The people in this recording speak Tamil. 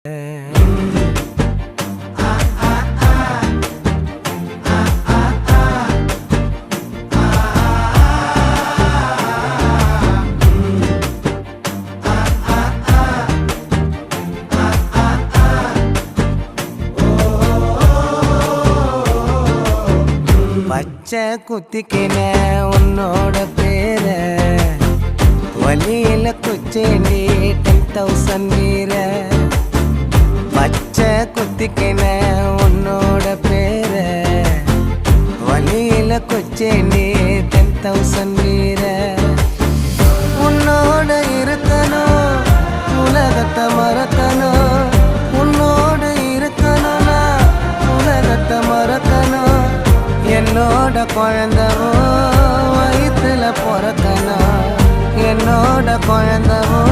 பச்சை குத்திக்கின உன்னோட பேர வலியில குச்சேண்டி 10,000 வீர. பச்சை குத்திக்கின உன்னோட பேர வலியில குச்சேண்டி 10,000 வீர. உன்னோட இருக்கணும் உலகத்தை மறக்கணும், உன்னோட இருக்கணும்னா உலகத்தை மறக்கணும். என்னோட குழந்தவோ வயிற்றுல பிறக்கணும், என்னோட குழந்தவோ